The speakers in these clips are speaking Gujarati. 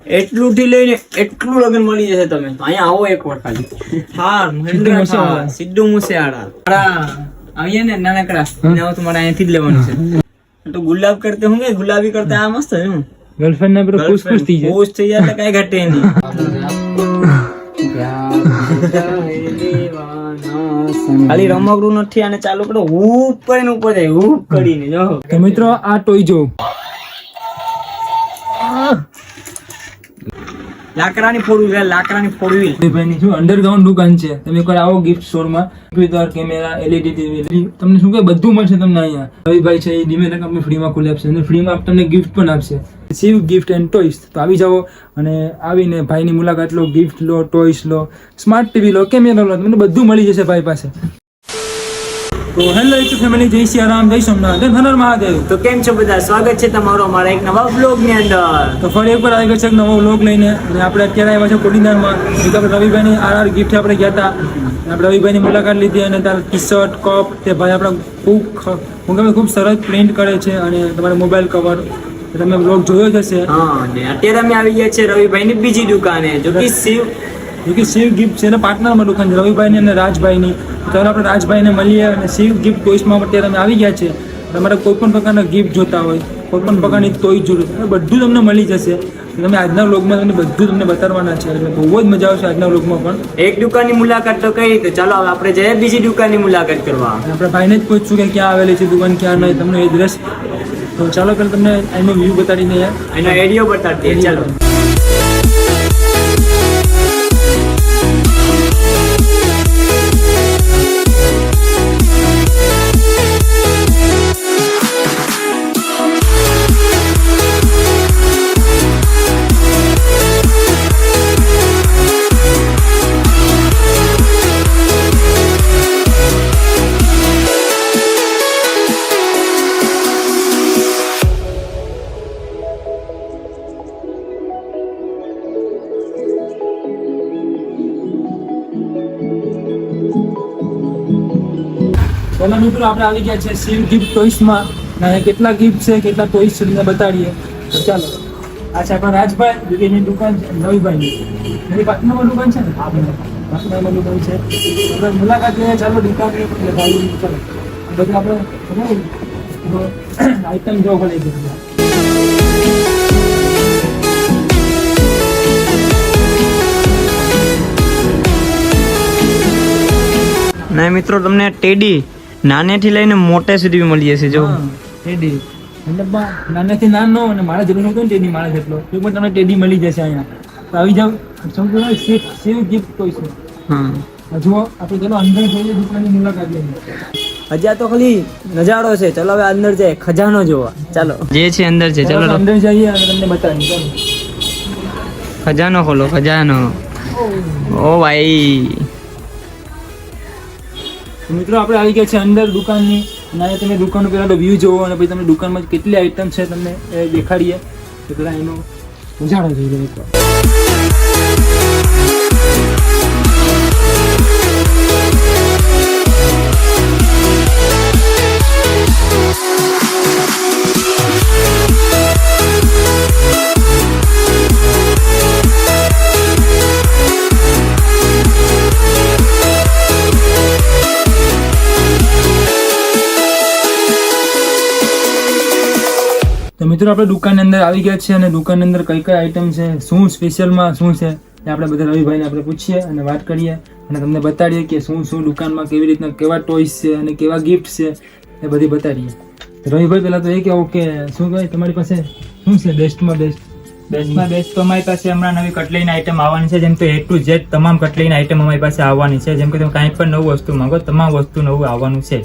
એટલું થી લઈને એટલું લગન મળી જશે તમે અહીંયા આવો એક વાર ખાલી. હા સીધું મુસેવાડા આવીએ ને નાનકડા તમારે અહીંયાથી જ લેવાનું છે. તો ગુલાબ કરતે હું ગુલાબી કરતા આ મસ્ત છે. ગર્લફ્રેન્ડ ને પેલો ખુશ થઈ જાય. ખુશ થઈ જાય એટલે કઈ ઘટે નહીં. ખાલી રમકડું નથી અને ચાલુ કરો હૂપ કરીને ઉપર જાય હૂપ કરીને જો. તો મિત્રો આ ટોય જો લાકડાની ફોર વ્હીલ લાકડાની ફોર વ્હીલ ભાઈની શું અંડરગ્રાઉન્ડ દુકાન છે. તમે એકવાર આવો ગિફ્ટ સ્ટોર માં કેમેરા LED ટીવી તમને શું કે બધું મળશે તમને અહીંયા. રવિભાઈ છે એ ધીમે કંપની ફ્રીમાં ખોલી આપશે અને ફ્રીમાં તમને ગિફ્ટ પણ આપશે. Shiv gift and toys. તો આવી જાઓ અને આવીને ભાઈની મુલાકાત લો, ગિફ્ટ લો, ટોયસ લો, સ્માર્ટ ટીવી લો, કેમેરા લો, તમને બધું મળી જશે ભાઈ પાસે. તો હેલો યુટ્યુબ ફેમિલી, જય સિયારામ, જય સોમનાથ, જય હર મહાદેવ. તો કેમ છો બધા? સ્વાગત છે તમારો અમારા એક નવા બ્લોગ ની અંદર. તો ફરી એકવાર આવી ગયો છે એક નવો વ્લોગ લઈને અને આપણે અત્યારે આવ્યા છે કોડીનારમાં. આપણે રવિભાઈની RR ગિફ્ટ આપણે ગયા હતા. આપણે રવિભાઈની મુલાકાત લીધી અને ત્યાં ટી શર્ટ, કપ તે ભાઈ આપણા ખૂબ સરસ પ્રિન્ટ કરે છે અને તમારા મોબાઈલ કવર તમે વ્લોગ જોયો જ હશે. હા ને અત્યારે અમે આવી ગયા છે રવિભાઈની બીજી દુકાને, જો કે શિવ ગિફ્ટ છે ને પાર્ટનરમાં દુકાન છે રવિભાઈની અને રાજભાઈની. ચાલો આપણે રાજભાઈને મળીએ અને શિવ ગિફ્ટ ટોયસમાં અત્યારે અમે આવી ગયા છે. તમારે કોઈ પણ પ્રકારના ગિફ્ટ જોતા હોય, કોઈ પણ પ્રકારની ટોય જોતું બધું તમને મળી જશે. તમે આજના વ્લોગમાં તમને બધું તમને બતાવવાના છે એટલે બહુ જ મજા આવશે આજના વ્લોગમાં પણ. એક દુકાનની મુલાકાત તો કરી, તો ચાલો આપણે જઈએ બીજી દુકાનની મુલાકાત કરવા. આપણે ભાઈને જ પૂછશું કે ક્યાં આવેલી છે દુકાન, ક્યાં નહીં, તમને એડ્રેસ. તો ચાલો પહેલાં તમને એનો વ્યૂ બતાવી દઈએ, એનો એરિયો બતાવી દઈએ. ચાલો પહેલા મિત્રો આપણે આવી ગયા છે શિવ ગિફ્ટ ટોયસમાં. અને કેટલા ગિફ્ટ છે, કેટલા ટોયસ છે તમને બતાડીએ. તો ચાલો, આ છે આપણા રાજભાઈ, એની દુકાન છે રવિભાઈની. એની પાર્ટનરમાં દુકાન છે ને, પાર્ટનરમાં દુકાન છે. આપણે મુલાકાત લઈએ, ચાલો દુકાનની ભાઈ. ચાલો બધું આપણે આઈટમ જો ભલે ગયું. ના મિત્રો, તમને ટેડી નાનેથી લઈને મોટે સુધી મળી જશે. જો ટેડી મતલબ નાનેથી નાનો અને મારા જેટલો હતો ને ટેડી મારા જેટલો તો પણ તમને ટેડી મળી જશે અહીંયા. તો આવી જાવ. સંપૂર્ણ શિવ ગિફ્ટ ટોયસ. હા જુઓ આપણે ચલો અંદર જઈએ, દુકાનની મુલાકાત લઈએ. હજી તો ખાલી નજારો છે. ચલો હવે અંદર જાય ખજાનો જોવા. ચાલો જે છે અંદર છે. ચલો અંદર જઈએ અને તમને બતાવીએ. ખજાનો ખોલો, ખજાનો. ઓ ભાઈ મિત્રો આપણે આવી ગયા છે અંદર દુકાનની. અને તમે દુકાનનો પહેલાં તો વ્યૂ જોવો અને પછી તમને દુકાનમાં કેટલી આઈટમ છે તમને દેખાડીએ. તો પહેલાં એનો ઉજાળો જોઈ લો એકવાર. તો મિત્રો આપણે દુકાનની અંદર આવી ગયા છે અને દુકાનની અંદર કઈ કઈ આઈટમ છે, શું સ્પેશિયલમાં શું છે એ આપણે બધા રવિભાઈને આપણે પૂછીએ અને વાત કરીએ અને તમને બતાડીએ કે શું દુકાનમાં કેવી રીતના કેવા ટોયસ છે અને કેવા ગિફ્ટ છે એ બધી બતાડીએ. રવિભાઈ પહેલાં તો એ કહેવું કે શું કહે તમારી પાસે શું છે બેસ્ટમાં બેસ્ટ? બેસ્ટમાં બેસ્ટ તો અમારી પાસે હમણાં નવી કટલેરીની આઈટમ આવવાની છે. જેમ કે A to Z તમામ કટલેરીની આઈટમ અમારી પાસે આવવાની છે. જેમ કે તમે કાંઈ પણ નવું વસ્તુ માંગો તમામ વસ્તુ નવું આવવાનું છે.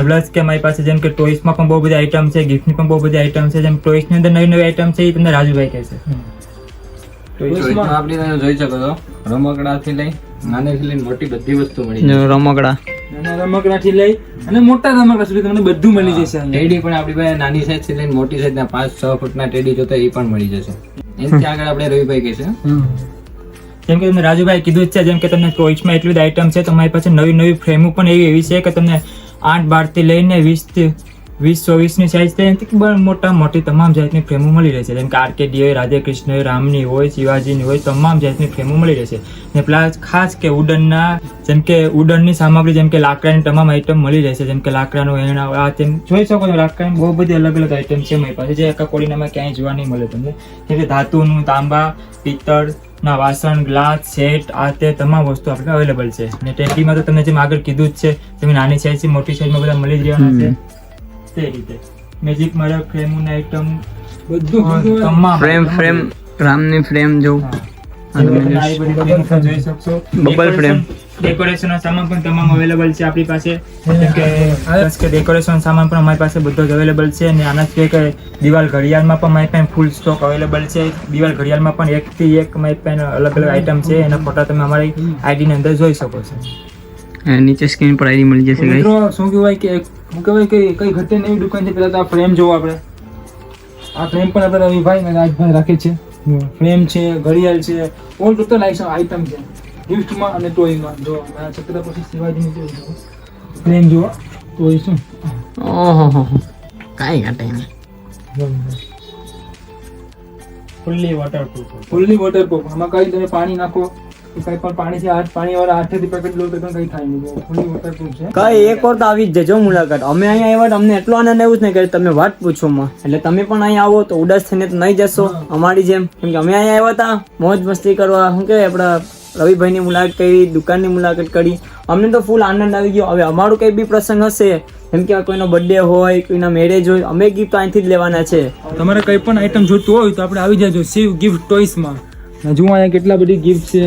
પ્લસ કે અમારી પાસે જેમ કે ટોયસમાં પણ બહુ બધી આઈટમ છે, ગિફ્ટની પણ બહુ બધી આઈટમ છે. જેમ ટોયસની અંદર નવી નવી આઈટમ છે એ તમને રાજુભાઈ કહેશે. ટોયસમાં આપણે તમે જોઈ શકો છો રમકડાથી લઈ નાનેથી લઈને મોટી બધી વસ્તુ મળી જશે. રમકડા નાના રમકડાથી લઈ અને મોટા રમકડા સુધી તમને બધું મળી જશે. ટેડી પણ આપણી પાસે નાની સાઈઝથી લઈને મોટી સાઈઝના 5-6 ફૂટના ટેડી જોતા એ પણ મળી જશે. એનાથી આગળ આપણે રવિભાઈ કહેશે. જેમ કે તમને રાજુભાઈ કીધું જ છે, જેમ કે તમને ટોયસમાં એટલી બધી આઈટમ છે. તમારી પાસે નવી નવી ફ્રેમો પણ એવી છે કે તમને 8-12 થી લઈને 20 20-24 ની સાઈઝ છે એનાથી બહુ મોટી તમામ જાતની ફ્રેમો મળી રહેશે, જેમ કે આરકેડી હોય, રાધે કૃષ્ણ હોય, રામની હોય, શિવાજીની હોય, તમામ જાતની ફ્રેમો મળી રહેશે. ને પ્લસ ખાસ કે વુડનના જેમ કે વુડનની સામગ્રી જેમ કે લાકડાની તમામ આઈટમ મળી રહેશે, જેમ કે લાકડાનો એના આ તેમ જોઈ શકો છો. લાકડાની બહુ બધી અલગ અલગ આઈટમ છે મારી પાસે, જે એકાકોડીનામાં ક્યાંય જોવા નહીં મળે તમને. જેમ કે ધાતુનું, તાંબા, પિત્તળ ના વાસણ, ગ્લાસ, સેટ, આ તે તમામ વસ્તુ આપણે અવેલેબલ છે. અને ટેકડીમાં તો તમને જેમ આગળ કીધું જ છે, તમે નાની સાઈઝથી મોટી સાઈઝમાં બધા મળી જ રહેવાના છે. તે રીતે મેજિક મારા ફ્રેમોની આઈટમ બધું તમામ ફ્રેમ રામની ફ્રેમ જો જોઈ શકશો. બબલ ફ્રેમ, ડેકોરેશન સામાન પણ તમામ અવેલેબલ છે આપણી પાસે, જેમ કે ડેકોરેશન સામાન પણ અમારી પાસે બધો જ અવેલેબલ છે. અને આના સિવાય કે દિવાલ ઘડિયાળમાં પણ મારી પાસે ફૂલ સ્ટોક અવેલેબલ છે. દિવાલ ઘડિયાળમાં પણ એકથી એક મારી પાસે અલગ અલગ આઈટમ છે, એના ફોટા તમે અમારી આઈડીની અંદર જોઈ શકો છો. નીચે સ્ક્રીન પર આઈડી મળી જશે. મિત્રો શું કહેવાય કે કઈ ઘટે નહીં એવી દુકાન છે. પેલા તો આ ફ્રેમ જોવો આપણે. આ ફ્રેમ પણ આપણે રવિભાઈ ને રાજભાઈ રાખે છે. ફ્રેમ છે, ઘડિયાળ છે, ઓલ ટોટલ આઈટમ છે ગિફ્ટમાં અને ટોયમાં. જો છત્રપતિ શિવાજીની ફ્રેમ જુઓ, ટોય શું ઓહો કાંઈ ઘટે નહીં. Fully waterproof. Fully waterproof. આમાં કઈ તમે પાણી નાખો, કઈ પણ પાણી વાળા હાથેથી પકડી લો તો પણ કઈ થાય નહીં. ફૂલ્લી વોટરપ્રૂફ છે. કઈ એક વાર તો આવી જ જજો મુલાકાત. અમે અહીંયા આવ્યા અમને એટલો આનંદ આવ્યો ને કે તમે વાત પૂછો માં. એટલે તમે પણ અહીંયા આવો તો ઉદાસ થઈને તો નહીં જશો અમારી જેમ, કેમ કે અમે અહીંયા આવ્યા હતા મોજ મસ્તી કરવા. શું કે આપણા રવિભાઈની મુલાકાત કરી, દુકાનની મુલાકાત કરી, અમને તો ફૂલ આનંદ આવી ગયો. હવે અમારું કઈ બી પ્રસંગ હશે, જેમ કે કોઈનો બર્થડે હોય, કોઈના મેરેજ હોય, અમે ગિફ્ટ અહીંથી જ લેવાના છે. તમારે કઈ પણ આઈટમ જોતું હોય તો આપણે આવી જાજો શિવ ગિફ્ટ ટોયસમાં. જુઓ અહીંયા કેટલા બધી ગિફ્ટ છે.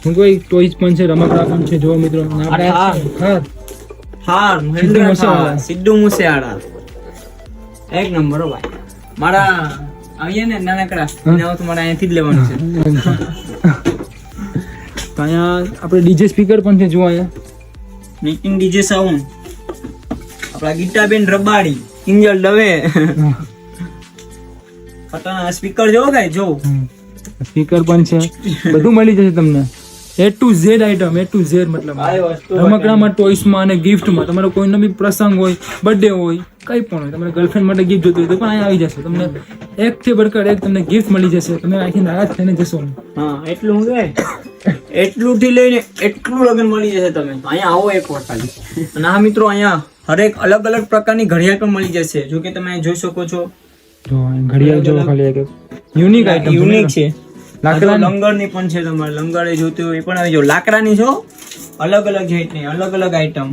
હું કોઈ ટોયસ પણ છે, રમકડા પણ છે. જો મિત્રો સિદ્ધુ મૂસેવાળા એક નંબર હો ભાઈ. મારા આવીએ ને નાનકડા તમારે અહીંથી જ લેવાનું છે. તો અહીંયા આપણે ડીજે સ્પીકર પણ છે. જુઓ અહીંયા નીતિન ડીજે સાઉન્ડ, આપણા ગીતાબેન રબાડી, કિંજલ દવે, પટાના સ્પીકર જો ગાય જો સ્પીકર પણ છે. બધું મળી જશે તમને. A to Z item, A to Z મતલબ રમકડામાં, ટોયસમાં અને ગિફ્ટમાં. તમારો કોઈનો બી પ્રસંગ હોય, બર્થડે હોય, કઈ પણ હોય, તમારે ગર્લફ્રેન્ડ માટે ગિફ્ટ જોતું હોય તો પણ અહીંયા આવી જશે. તમને એકથી બરકર એક તમને ગિફ્ટ મળી જશે. તમે અહીંથી નારાજ થઈને જશો નહીં. હા એટલું હું કહે એટલું થી લઈને એટલું લગન મળી જશે. તમે અહીંયા આવો એક વાર ખાલી. અને હા મિત્રો, અહીંયા હરેક અલગ અલગ પ્રકારની ઘડિયાળ પણ મળી જશે. જો કે તમે અહીં જોઈ શકો છો. જો ઘડિયાળ જો ખાલી એક યુનિક આઈટમ, યુનિક છે. લાકડાની લંગરની પણ છે. તમારે લંગર જોતી હોય એ પણ આવી. જો લાકડાની છો, અલગ અલગ જાતની અલગ અલગ આઈટમ.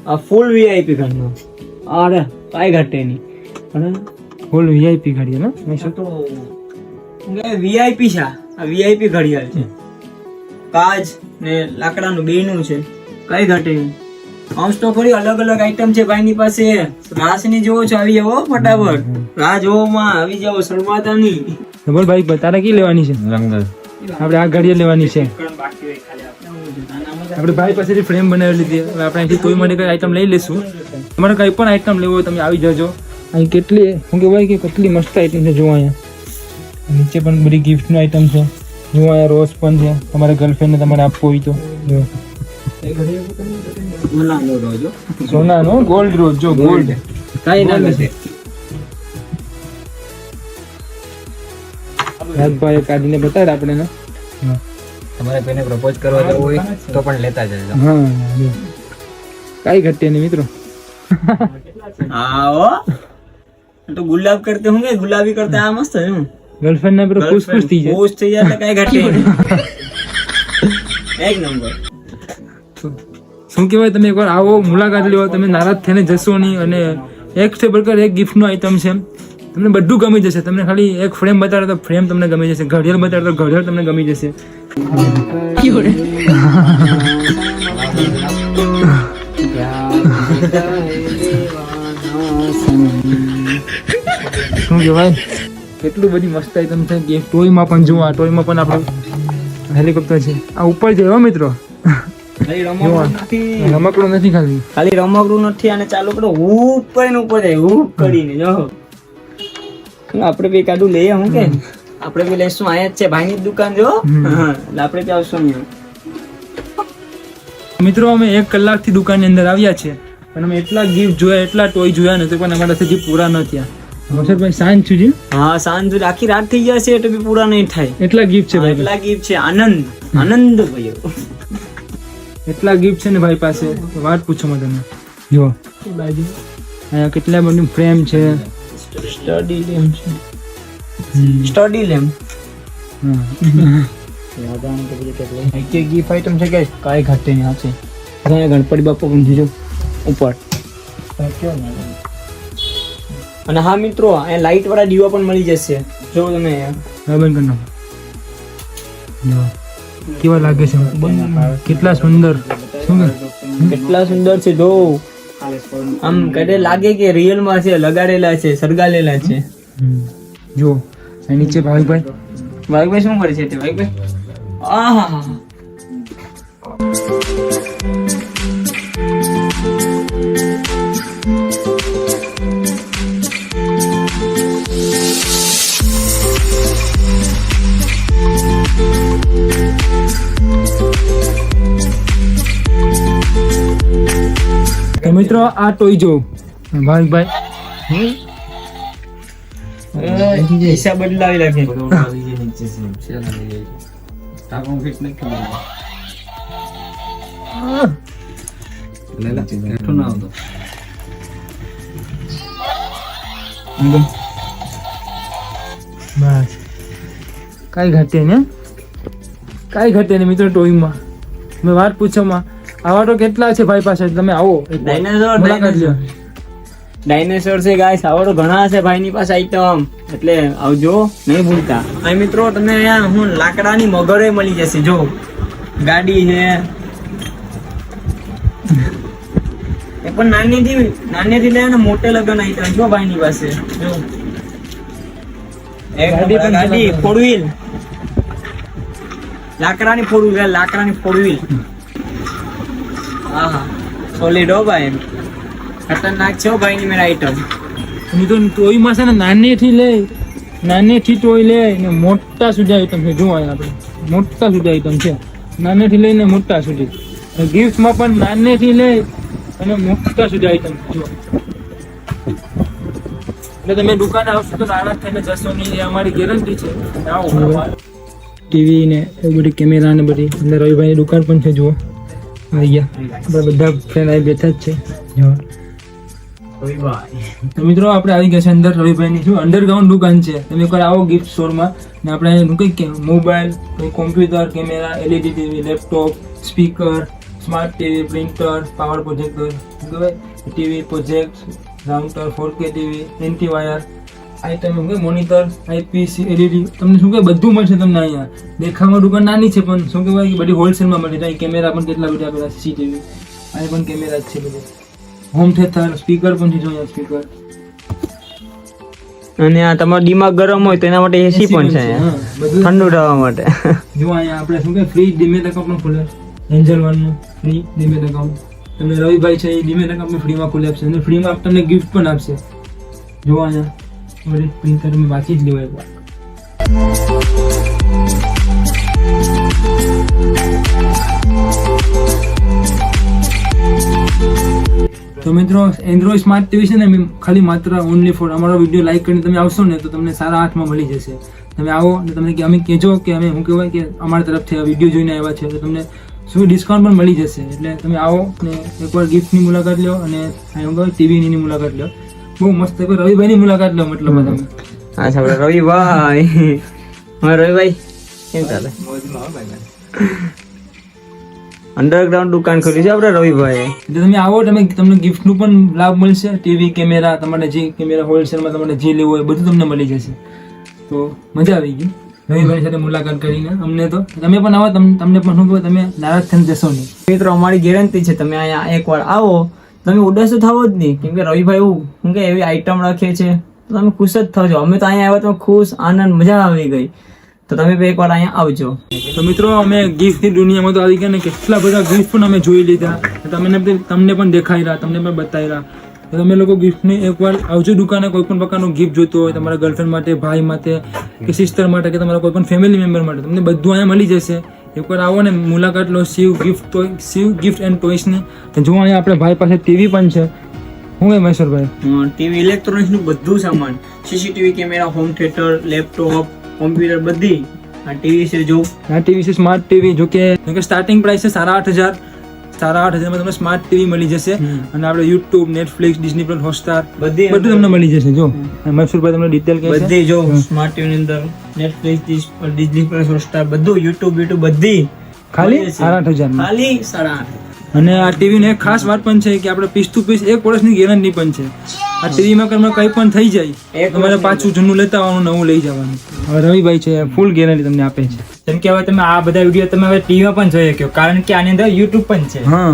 આ ફૂલ વીઆઈપી ઘરનો. અરે કાંઈ ઘટે નહીં. ફૂલ વીઆઈપી ઘડિયાળ ને મેં તો વીઆઈપી છે. આ વીઆઈપી ઘડિયાળ છે. કાચ ને લાકડાનું બેનું છે. કઈ ઘટે નહીં. અંશ તો ખરી અલગ અલગ આઈટમ છે ભાઈની પાસે. રાસની જોવો છો, આવી જાઓ ફટાફટ. રાહ જોવો માં, આવી જાઓ, શરમાતા નહીં. બોલ ભાઈ, તારે કી લેવાની છે? લંગર. આપણે આ ઘડિયાળ લેવાની છે. આપણે ભાઈ પાસેથી ફ્રેમ બનાવી લીધી. હવે આપણે અહીંથી કોઈ માટે કઈ આઈટમ લઈ લેશું. તમારે કઈ પણ આઈટમ લેવો હોય તમે આવી જજો. અહીં કેટલી શું કહેવાય કે કેટલી મસ્ત આઈટમ છે. જુઓ અહીંયા નીચે પણ બધી ગિફ્ટની આઈટમ છે. જુઓ અહીંયા રોઝ પણ છે. તમારે ગર્લફ્રેન્ડને તમારે આપવો હોય તો જો સોનાનો ગોલ્ડ રોજ. જો ગોલ્ડ કઈ ના ઘટે. રાજભાઈ કાઢીને બતાડ આપણે ને. તમારે કોઈને પ્રપોઝ કરવા જવું હોય તો પણ લેતા જજો. હા કઈ ઘટે નહીં મિત્રો. આવો તો ગુલાબ કરતે હું કે ગુલાબી કરતે આ મસ્ત છે. હું ગર્લફ્રેન્ડ ને પેલો ખુશ ખુશ થઈ જાય. ખુશ થઈ જાય એટલે કઈ ઘટે નહીં. એક નંબર. શું કહેવાય, તમે એકવાર આવો, મુલાકાત લો, તમે નારાજ થઈને જશો નહીં. અને એક થી બરકર એક ગિફ્ટનો આઈટમ છે. તમને બધું ગમી જશે. તમને ખાલી એક ફ્રેમ બતાડો તો ફ્રેમ તમને ગમી જશે. ઘડિયાળ બતાડો તો ઘડિયાળ તમને ગમી જશે. શું કહેવાય, કેટલું બધી મસ્ત આઈટમ છે. ગિફ્ટ ટોયમાં પણ જુઓ. આ ટોયમાં પણ આપણું હેલિકોપ્ટર છે. આ ઉપર જવા મિત્રો, રમકડું નથી ખાલી. ખાલી રમકડું નથી. અને ચાલુ કરો ઉપર ને ઉપર જાય, હુપ કરીને જો. આપણે બી કાઢું લઈએ. હું કે આપણે બી લઈશું. અહીંયા જ છે ભાઈની દુકાન જો. એટલે આપણે બી આવશું. મિત્રો અમે 1 કલાકથી દુકાનની અંદર આવ્યા છે અને અમે એટલા ગિફ્ટ જોયા, એટલા ટોય જોયા ને તો પણ અમારા હજી પૂરા ન થયા. મોસરભાઈ શાંત છું જી? હા, સાંજ સુધી આખી રાત થઈ જશે એટલે બી પૂરા નહીં થાય. એટલા ગિફ્ટ છે ભાઈ, એટલા ગિફ્ટ છે. આનંદ ભાઈઓ, એટલા ગિફ્ટ છે ને ભાઈ પાસે વાત પૂછો માં તમે. જો અહીંયા કેટલા બધી ફ્રેમ છે, સ્ટડી લેમ્પ છે, સ્ટડી લેમ્પ. કે ગિફ્ટ આઈટમ છે કે કાંઈ ઘટે નહીં છે. અહીંયા ગણપતિ બાપા પણ જોજો ઉપર. અને હા મિત્રો, અહીંયા લાઈટ વાળા દીવા પણ મળી જશે. જો તમે બંધ કરી નાખો. કેવા લાગે છે, કેટલા સુંદર. કેટલા સુંદર છે. જો આમ કદે લાગે કે રિયલ માં છે, લગાડેલા છે, સળગાડેલા છે. જો નીચે ભાવિકભાઈ શું કરે છે તે? ભાવિકભાઈ આહા, તો મિત્રો આ ટોય જો ભાઈ હિસાબ બદલાવી નાખે. બસ કાંઈ ઘટે ને, કાંઈ ઘટે ને મિત્રો ટોયમાં. મેં વાત પૂછોમાં આવા તો કેટલા છે ભાઈ પાસે, તમે આવો ડાયનેસોર છે ગાઈસ, આવો તો ઘણા છે ભાઈની પાસે આઈટમ, એટલે આવજો નહીં ભૂલતા. આ મિત્રો તમને અહીંયા હું લાકડાની મગરે મળી જશે. જો ગાડી છે એ પણ નાનીથી લઈને મોટે લગન આઈટમ જો ભાઈની પાસે. જો ગાડી 4 વ્હીલ, લાકડાની 4 વ્હીલ. હા, સોલિડ હો ભાઈ, ખતરનાક છે ભાઈ ની મેરા આઈટમ. તો ટોયમાં છે ને નાનેથી ટોય લે ને મોટા સુધી આઈટમ છે. જો અહીંયા આપણે મોટા સુધી આઈટમ છે, નાનેથી લઈને મોટા સુધી. ગિફ્ટમાં પણ નાનેથી લે અને મોટા સુધી આઈટમ જો. એટલે તમે દુકાને આવશો તો નારાજ થઈને જશો નહીં, એ અમારી ગેરંટી છે. આવો ટીવી ને એ બધી કેમેરા ને બધી અંદર રવિભાઈની દુકાન પણ છે. જુઓ આપણા બધા ફ્રેન્ડ આવી બેઠા જ છે. તો મિત્રો આપણે આવી ગયા છે અંદર રવિભાઈની શું અંડરગ્રાઉન્ડ દુકાન છે. તમે એકવાર આવો ગિફ્ટ સ્ટોરમાં ને આપણે કંઈક mobile, computer, camera, LED TV, laptop, speaker, smart TV, printer, power projector, TV, project, router, 4K TV, એન્ટીવાયર આઈટમ, મોનિટર, આઈપીસી, એલઈડી, તમને શું કહેવાય બધું મળશે તમને અહીંયા. દેખામાં દુકાન નાની છે પણ શું કહેવાય કે બધી હોલસેલમાં મળી જાય. કેમેરા પણ કેટલા બધા આપેલા, સીસીટીવી, અહીં પણ કેમેરા જ છે બધું. હોમ થિયેટર, સ્પીકર પણ છે. જો સ્પીકર. અને આ તમારો દિમાગ ગરમ હોય તો એના માટે એસી પણ છે, ઠંડુ થવા માટે. જો અહીંયા આપણે શું કે ફ્રી ડીમેટ એકાઉન્ટ પણ ખોલે, એન્જલ વનનું ફ્રી ડીમેટ એકાઉન્ટ. તમને રવિભાઈ છે એ ડીમેટ એકાઉન્ટ ફ્રીમાં ખોલી આપશે અને ફ્રીમાં તમને ગિફ્ટ પણ આપશે. જો અહીંયા બધી પ્રિન્ટર મેં વાંચી જ લેવાય એકવાર. તો મિત્રો એન્ડ્રોઈડ સ્માર્ટ ટીવી છે ને ખાલી માત્ર ઓનલી ફોર અમારો વિડીયો લાઈક કરીને તમે આવશો ને તો તમને સારા હાથમાં મળી જશે. તમે આવો અને તમને કે અમે કહેજો કે અમે શું કહેવાય કે અમારા તરફથી આ વિડીયો જોઈને આવ્યા છે તો તમને શું ડિસ્કાઉન્ટ પણ મળી જશે. એટલે તમે આવો ને એકવાર ગિફ્ટની મુલાકાત લો અને ટીવીની મુલાકાત લો. બહુ મસ્ત. એકવાર રવિભાઈની મુલાકાત લો મતલબ તમે. હા આપણે રવિભાઈ, હા રવિભાઈ કેમ ચાલે? અંડરગ્રાઉન્ડ દુકાન ખોલી છે આપણે રવિભાઈ. એટલે તમે આવો, તમને ગિફ્ટનું પણ લાભ મળશે. ટીવી, કેમેરા, તમારે જે કેમેરા હોલસેલમાં તમારે જે લેવું હોય બધું તમને મળી જશે. તો મજા આવી ગઈ રવિભાઈ સાથે મુલાકાત કરીને અમને. તો તમે પણ આવો, તમને પણ શું કહો તમે નારાજ થઈને જશો નહીં. મિત્રો અમારી ગેરંટી છે, તમે અહીંયા એકવાર આવો તમે ઉદાસ થવો જ નહીં, કેમ કે રવિભાઈ એવું શું કે એવી આઈટમ રાખે છે તો તમે ખુશ જ થજો. અમે તો અહીંયા આવ્યા તો ખુશ, આનંદ, મજા આવી ગઈ. તો તમે એકવાર અહીંયા આવજો. તો મિત્રો અમે ગિફ્ટની દુનિયામાં તો આવી ગયા ને કેટલા બધા ગિફ્ટ પણ અમે જોઈ લીધા, તમને પણ દેખાઈ રહ્યા, તમને પણ બતાવી રહ્યા. તો તમે લોકો ગિફ્ટની એકવાર આવજો દુકાને. કોઈ પણ પ્રકારનું ગિફ્ટ જોતું હોય તમારા ગર્લફ્રેન્ડ માટે, ભાઈ માટે કે સિસ્ટર માટે કે તમારા કોઈ પણ ફેમિલી મેમ્બર માટે, તમને બધું અહીંયા મળી જશે. એકવાર આવો ને મુલાકાત લો શિવ ગિફ્ટ એન્ડ ટોયસની. તો જો અહીંયા આપણે ભાઈ પાસે ટીવી પણ છે. હું એ મહેશ્વરભાઈ ટીવી ઇલેક્ટ્રોનિક્સ નું બધું સામાન, CCTV camera, home theatre, laptop, computer બધી આ ટીવી છે. જો આ ટીવી છે સ્માર્ટ ટીવી. જો કે સ્ટાર્ટિંગ પ્રાઇસ છે 8,500. 8,500 માં તમને સ્માર્ટ ટીવી મળી જશે. અને આપણે YouTube, Netflix, Disney plus, Hotstar બધું તમને મળી જશે. જો મહેશ્વરભાઈ તમને ડિટેલ કહે છે બધી. જો સ્માર્ટ ટીવી ની અંદર નેટફ્લિક્સ, ડિઝની પ્લસ, હોટસ્ટાર બધું, યુટ્યુબ બધી ખાલી 8,500 માં. ખાલી 8,500. અને આ ટીવી ને એક ખાસ વાત પણ છે કે આપણે પીસ ટુ પીસ 1 વર્ષની ગેરંટી પણ છે. આ ટીવીમાં તમને કંઈ પણ થઈ જાય તમારે પાછું જૂનું લેતા આવવાનું, નવું લઈ જવાનું. હવે રવિભાઈ છે ફૂલ ગેરંટી તમને આપે છે. જેમ કે હવે તમે આ બધા વિડીયો તમે હવે ટીવીમાં પણ જોઈ શકો, કારણ કે આની અંદર યુટ્યુબ પણ છે. હા,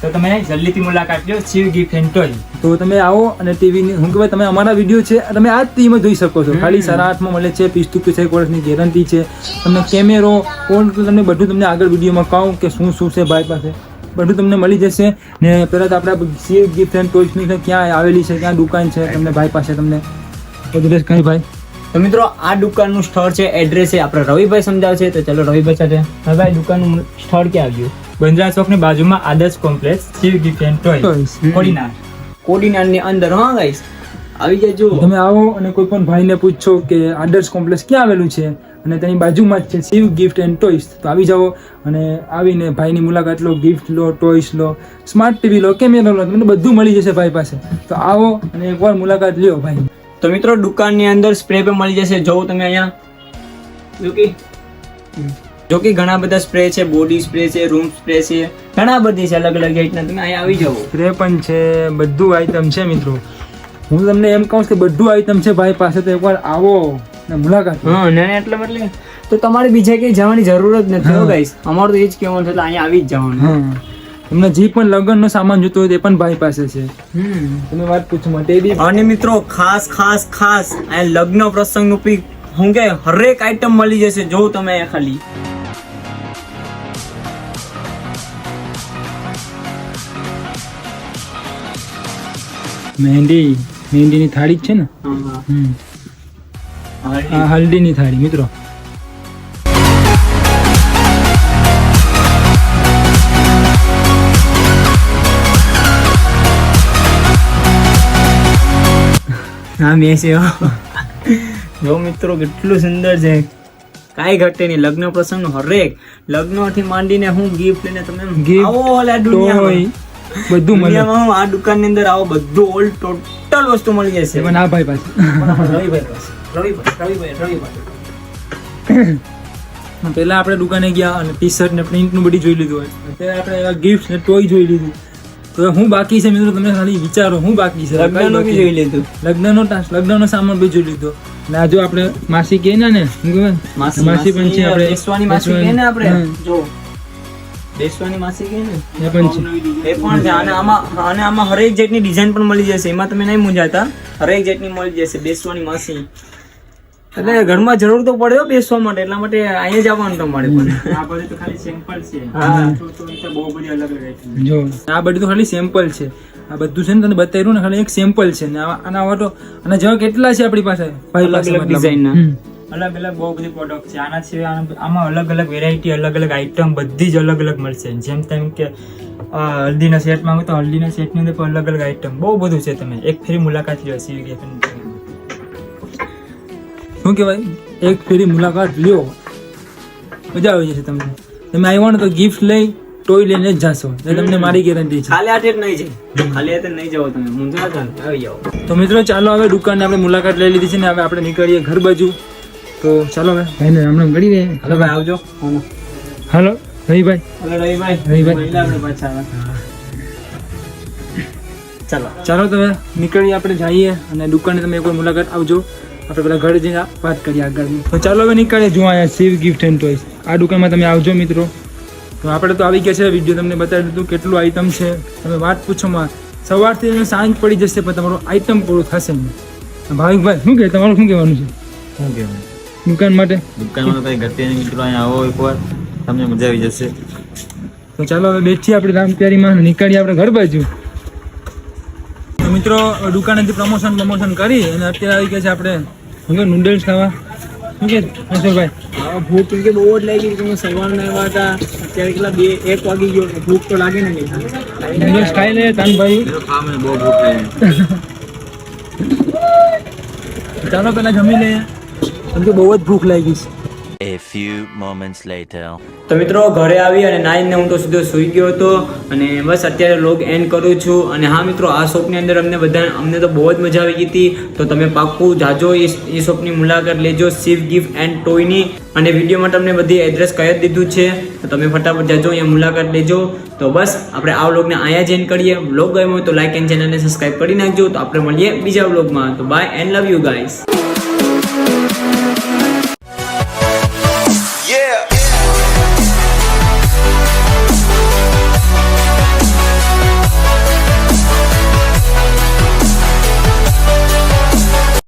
તો તમે જલ્દીથી મુલાકાત લો શિવ ગિફ્ટ એન્ડ ટોય. તો તમે આવો અને ટીવી હું કહેવાય તમે અમારા વિડીયો છે તમે આ જ ટીવીમાં જોઈ શકો છો. ખાલી 8,500 માં મળે છે. પીસ ટુ પીસ 1 વર્ષની ગેરંટી છે. તમને કેમેરો ઓન તમને બધું તમને આગળ વિડીયોમાં કહું કે શું શું છે ભાઈ પાસે બધું તમને મળી જશે. ને પહેલાં તો આપણે શિવ ગિફ્ટ એન્ડ ટોયસની ક્યાં આવેલી છે, ક્યાં દુકાન છે, તમને ભાઈ પાસે તમને એડ્રેસ કઈ ભાઈ? તો મિત્રો આ દુકાનનું સ્થળ છે, એડ્રેસ છે આપણે રવિભાઈ સમજાવશે. તો ચલો રવિભાઈ સાથે. રવિભાઈ દુકાનનું સ્થળ ક્યાં આવ્યું? બંદરા ચોક ની બાજુમાં Adarsh complex Shiv gift and toy Kodinar ની અંદર. હા ગાઈસ આવી જજો. તમે આવો અને કોઈ પણ ભાઈને પૂછો કે આદર્શ કોમ્પ્લેક્સ ક્યાં આવેલું છે અને તેની બાજુમાં જ છે શિવ ગિફ્ટ એન્ડ ટોયસ. તો આવી જાઓ અને આવીને ભાઈની મુલાકાત લો, ગિફ્ટ લો, ટોયસ લો, સ્માર્ટ ટીવી લો, કેમેરા લો, તમને બધું મળી જશે ભાઈ પાસે. તો આવો અને એકવાર મુલાકાત લ્યો ભાઈ. તો મિત્રો દુકાનની અંદર સ્પ્રે પણ મળી જશે. જો તમે અહીંયા જો કે ઘણા બધા સ્પ્રે છે, બોડી સ્પ્રે છે, રૂમ સ્પ્રે છે, ઘણા બધી છે અલગ અલગ જાતના. તમે અહીંયા આવી જાઓ. સ્પ્રે પણ છે, બધું આઈટમ છે મિત્રો. હું તમને એમ કહું કે બધું આઈટમ છે ભાઈ પાસે. તો એકવાર આવો ને મુલાકાત. હા ને એટલે તો તમારે બીજે કઈ જવાની જરૂર જ નથી ગાઈસ. અમારું તો એ જ કહેવાનું છે, એટલે અહીંયા આવી જ જવાનું. હા, તમને જે પણ લગ્નનો સામાન જોતો હોય તે પણ ભાઈ પાસે છે. તમે વાત પૂછો માટે બી. અને મિત્રો ખાસ અહીંયા લગ્ન પ્રસંગનું પી હું કે હરેક આઈટમ મળી જશે. જો તમે અહીંયા ખાલી મહેંદીની થાળી જ છે ને. આ હલ્દીની થાળી મિત્રો. હા બેસે. જો મિત્રો કેટલું સુંદર છે, કાંઈ ઘટે નહીં. લગ્ન પ્રસંગનું હરેક લગ્નથી માંડીને હું ગિફ્ટ લઈને તમે આવો ઓલા દુનિયામાં બધું મળે. આ દુકાનની અંદર આવો બધું ઓલ ટોટલ વસ્તુ મળી જશે. પણ આ ભાઈ પાસે પેલા આપણે દુકાને ગયા અને ટી શર્ટ ને પ્રિન્ટ નું બધું જોઈ લીધું હોય. અત્યારે આપણે ગિફ્ટ ને ટોય જોઈ લીધું. તો હું બાકી છે મિત્રો, તમને ખાલી વિચારો હું બાકી છે. લગ્નનું બી જોઈ લીધું, લગ્નનો સામાન બી જોઈ લીધો. અને આ જો આપણે માસી કહે ને માસી પણ છે. આપણે બેસવાની માસી કહે ને, આપણે જો બેસવાની માસી કહે ને એ પણ છે. એ પણ છે. અને આમાં હરેક જાતની ડિઝાઇન પણ મળી જશે. એમાં તમે નહીં મૂંઝાતા, હરેક જાતની મળી જશે બેસવાની માસી. એટલે ઘરમાં જરૂર તો પડે બેસવા માટે, એટલા માટે અહીંયા જ આવવાનું તમારે. પણ આ બધું તો ખાલી સેમ્પલ છે. બહુ બધી અલગ અલગ જો આ બધું તો ખાલી સેમ્પલ છે. આ બધું છે ને તને બતાવ્યું ને ખાલી એક સેમ્પલ છે. ને આના વાટો અને જેવા કેટલા છે આપણી પાસે ભાઈ પાસે ડિઝાઇનના અલગ અલગ બહુ બધી પ્રોડક્ટ છે. આના સિવાય આમાં અલગ અલગ વેરાયટી, અલગ અલગ આઈટમ બધી જ અલગ અલગ મળશે. જેમ તેમ કે હલ્દીના સેટ માંગો તો હલ્દીના સેટની અંદર પણ અલગ અલગ આઈટમ બહુ બધું છે. તમે એક ફેરી મુલાકાત લ્યો શિવ ગિફ્ટ. શું કહેવાય, એક ફેરી મુલાકાત લ્યો, મજા આવી જશે તમને. તમે આવ્યો ને તો ગિફ્ટ લઈ ટોય લઈને જ જાશો. એ તમને મારી ગેરંટી છે. ખાલી હાથે જ નહીં જાય, ખાલી હાથે નહીં જાવ તમે, મૂંઝા આવી જાઓ. તો મિત્રો ચાલો હવે દુકાનને આપણે મુલાકાત લઈ લીધી છે ને હવે આપણે નીકળીએ ઘર બાજુ. તો ચાલો હવે ભાઈને રામ રામ કરી દે. હાલો ભાઈ આવજો. હાલો રવિભાઈ. હાલો રવિભાઈ. આપણે પાછા ચાલો તો હવે નીકળીએ, આપણે જઈએ અને દુકાને તમે એકવાર મુલાકાત આવજો. આપણે પેલા ઘરે જઈને વાત કરીએ આગળ. તો ચાલો હવે નીકળીએ. જો અહીંયા શિવ ગિફ્ટ એન્ડ ટોયસ આ દુકાનમાં તમે આવજો મિત્રો. તો આપણે તો આવી ગયા છે. વિડીયો તમને બતાવી દીધું કેટલું આઈટમ છે. તમે વાત પૂછોમાં સવારથી સાંજ પડી જશે પણ તમારો આઈટમ પૂરો થશે નહીં. ભાવિકભાઈ શું કહે, તમારું શું કહેવાનું છે? શું કહેવાનું દુકાન માટે? દુકાનમાં કઈ ઘટે નહીં મિત્રો, અહીંયા આવો એકવાર તમને મજા આવી જશે. તો ચાલો હવે બેઠીએ આપણે રામપ્યારીમાં, નીકળીએ આપણે ઘર બાજુ. તો મિત્રો દુકાનેથી પ્રમોશન કરી અને અત્યારે આવી ગયા છે આપણે નૂડલ્સ ખાવા. શું કે હંસુરભાઈ? ભૂખ કેમ કે બહુ જ લાગી કે સવારના આવ્યા હતા, અત્યારે કેટલા 1 વાગી ગયો, ભૂખ તો લાગે ને નહીં. દિવસ ખાઈ લે કાનભાઈ. બહુ ભૂખ લાગી. ચાલો પેલા જમી લે, કેમ કે બહુ જ ભૂખ લાગી છે. A few moments later. તો મિત્રો ઘરે આવી અને નાઈને હું તો સીધો સૂઈ ગયો હતો અને બસ અત્યારે લોગ એન્ડ કરું છું. અને હા મિત્રો, આ શોપની અંદર અમને તો બહુ જ મજા આવી ગઈ હતી. તો તમે પાક્કું જાજો એ શોપની મુલાકાત લેજો, શિવ ગિફ્ટ એન્ડ ટોયની. અને વિડીયોમાં તમને બધી એડ્રેસ કહી જ દીધું છે, તો તમે ફટાફટ જાજો, અહીંયા મુલાકાત લેજો. તો બસ આપણે આ વ્લોગને અહીંયા જ એન્ડ કરીએ. વ્લોગ ગમ્યો હોય તો લાઈક એન્ડ ચેનલને સબસ્ક્રાઈબ કરી નાખજો. તો આપણે મળીએ બીજા વ્લોગમાં. તો bye and love you guys.